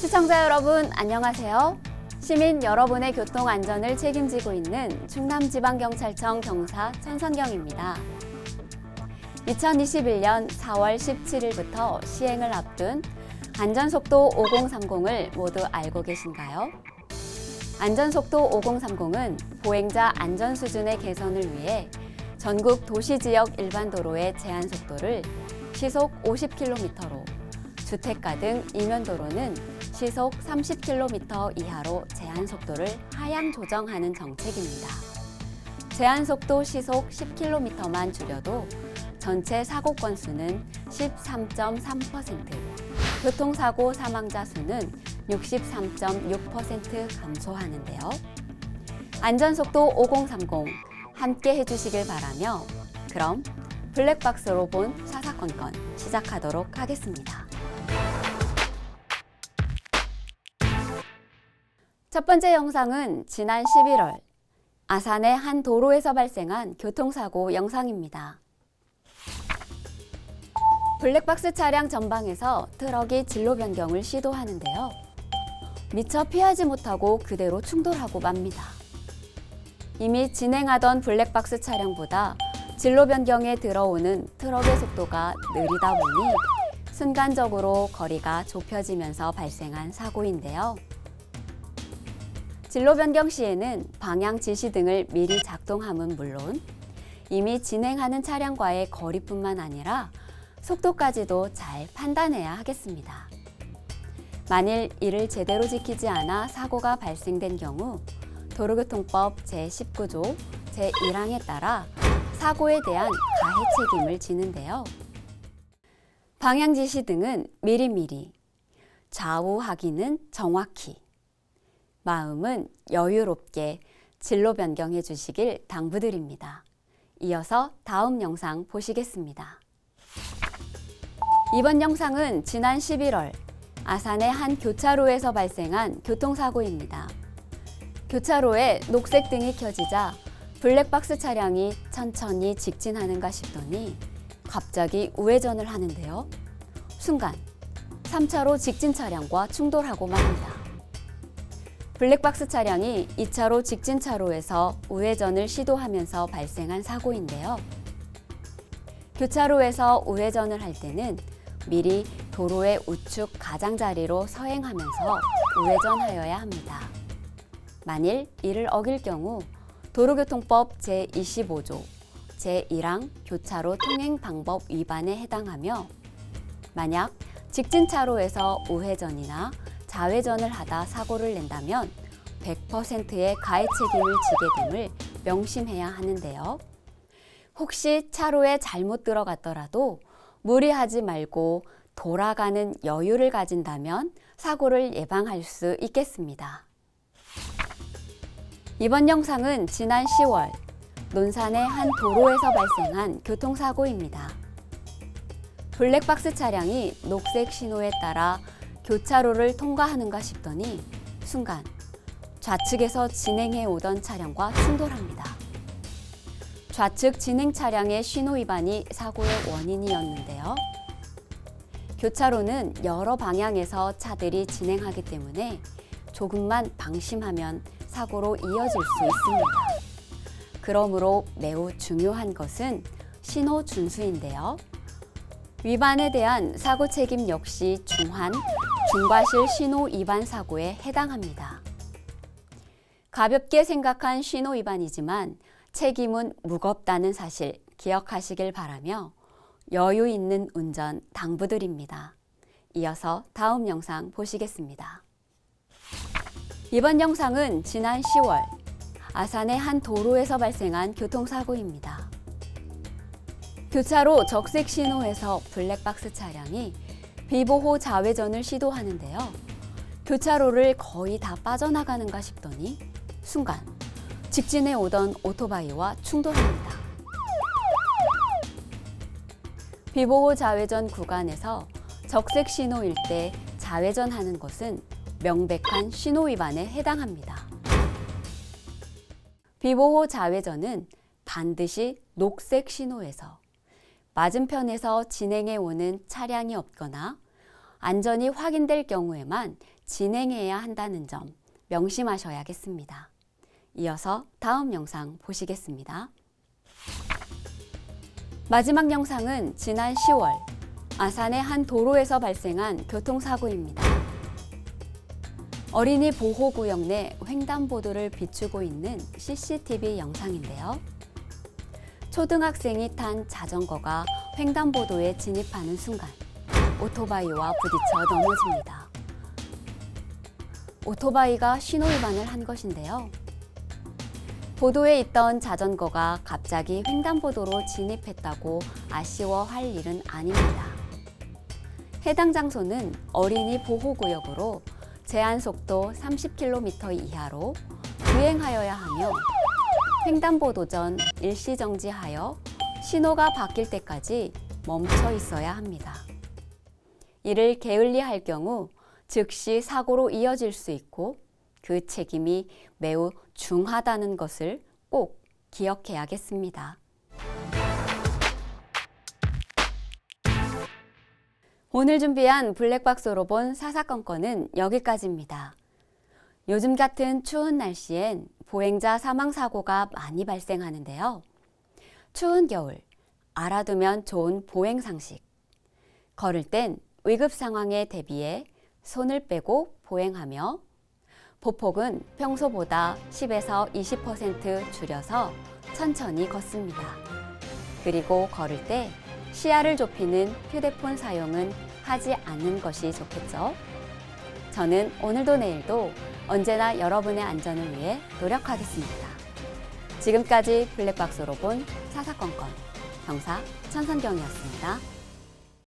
시청자 여러분, 안녕하세요. 시민 여러분의 교통 안전을 책임지고 있는 충남지방경찰청 경사 천선경입니다. 2021년 4월 17일부터 시행을 앞둔 안전속도 5030을 모두 알고 계신가요? 안전속도 5030은 보행자 안전 수준의 개선을 위해 전국 도시지역 일반도로의 제한속도를 시속 50km로, 주택가 등 이면도로는 시속 30km 이하로 제한속도를 하향 조정하는 정책입니다. 제한속도 시속 10km만 줄여도 전체 사고 건수는 13.3%, 교통사고 사망자 수는 63.6% 감소하는데요. 안전속도 5030 함께 해주시길 바라며 그럼 블랙박스로 본 사사건건 시작하도록 하겠습니다. 첫 번째 영상은 지난 11월 아산의 한 도로에서 발생한 교통사고 영상입니다. 블랙박스 차량 전방에서 트럭이 진로 변경을 시도하는데요. 미처 피하지 못하고 그대로 충돌하고 맙니다. 이미 진행하던 블랙박스 차량보다 진로 변경에 들어오는 트럭의 속도가 느리다 보니 순간적으로 거리가 좁혀지면서 발생한 사고인데요. 진로 변경 시에는 방향 지시 등을 미리 작동함은 물론 이미 진행하는 차량과의 거리뿐만 아니라 속도까지도 잘 판단해야 하겠습니다. 만일 이를 제대로 지키지 않아 사고가 발생된 경우 도로교통법 제19조 제1항에 따라 사고에 대한 가해 책임을 지는데요. 방향 지시 등은 미리미리, 좌우 확인은 정확히, 마음은 여유롭게 진로 변경해 주시길 당부드립니다. 이어서 다음 영상 보시겠습니다. 이번 영상은 지난 11월 아산의 한 교차로에서 발생한 교통사고입니다. 교차로에 녹색등이 켜지자 블랙박스 차량이 천천히 직진하는가 싶더니 갑자기 우회전을 하는데요. 순간 3차로 직진 차량과 충돌하고 맙니다. 블랙박스 차량이 2차로 직진 차로에서 우회전을 시도하면서 발생한 사고인데요. 교차로에서 우회전을 할 때는 미리 도로의 우측 가장자리로 서행하면서 우회전하여야 합니다. 만일 이를 어길 경우 도로교통법 제25조 제1항 교차로 통행 방법 위반에 해당하며 만약 직진 차로에서 우회전이나 좌회전을 하다 사고를 낸다면 100%의 가해 책임을 지게 됨을 명심해야 하는데요. 혹시 차로에 잘못 들어갔더라도 무리하지 말고 돌아가는 여유를 가진다면 사고를 예방할 수 있겠습니다. 이번 영상은 지난 10월 논산의 한 도로에서 발생한 교통사고입니다. 블랙박스 차량이 녹색 신호에 따라 교차로를 통과하는가 싶더니 순간 좌측에서 진행해 오던 차량과 충돌합니다. 좌측 진행 차량의 신호 위반이 사고의 원인이었는데요. 교차로는 여러 방향에서 차들이 진행하기 때문에 조금만 방심하면 사고로 이어질 수 있습니다. 그러므로 매우 중요한 것은 신호 준수인데요. 위반에 대한 사고 책임 역시 중한, 중과실 신호 위반 사고에 해당합니다. 가볍게 생각한 신호 위반이지만 책임은 무겁다는 사실 기억하시길 바라며 여유 있는 운전 당부드립니다. 이어서 다음 영상 보시겠습니다. 이번 영상은 지난 10월 아산의 한 도로에서 발생한 교통사고입니다. 교차로 적색 신호에서 블랙박스 차량이 비보호 좌회전을 시도하는데요. 교차로를 거의 다 빠져나가는가 싶더니 순간 직진해 오던 오토바이와 충돌합니다. 비보호 좌회전 구간에서 적색 신호일 때 좌회전하는 것은 명백한 신호 위반에 해당합니다. 비보호 좌회전은 반드시 녹색 신호에서 맞은편에서 진행해 오는 차량이 없거나 안전이 확인될 경우에만 진행해야 한다는 점 명심하셔야겠습니다. 이어서 다음 영상 보시겠습니다. 마지막 영상은 지난 10월 아산의 한 도로에서 발생한 교통사고입니다. 어린이 보호구역 내 횡단보도를 비추고 있는 CCTV 영상인데요. 초등학생이 탄 자전거가 횡단보도에 진입하는 순간 오토바이와 부딪혀 넘어집니다. 오토바이가 신호위반을 한 것인데요. 보도에 있던 자전거가 갑자기 횡단보도로 진입했다고 아쉬워할 일은 아닙니다. 해당 장소는 어린이 보호구역으로 제한속도 30km 이하로 주행하여야 하며 횡단보도 전 일시정지하여 신호가 바뀔 때까지 멈춰 있어야 합니다. 이를 게을리할 경우 즉시 사고로 이어질 수 있고 그 책임이 매우 중하다는 것을 꼭 기억해야겠습니다. 오늘 준비한 블랙박스로 본 사사건건은 여기까지입니다. 요즘 같은 추운 날씨엔 보행자 사망사고가 많이 발생하는데요. 추운 겨울, 알아두면 좋은 보행 상식. 걸을 땐 위급 상황에 대비해 손을 빼고 보행하며 보폭은 평소보다 10에서 20% 줄여서 천천히 걷습니다. 그리고 걸을 때 시야를 좁히는 휴대폰 사용은 하지 않는 것이 좋겠죠. 저는 오늘도 내일도 언제나 여러분의 안전을 위해 노력하겠습니다. 지금까지 블랙박스로 본 사사건건 경사 천선경이었습니다.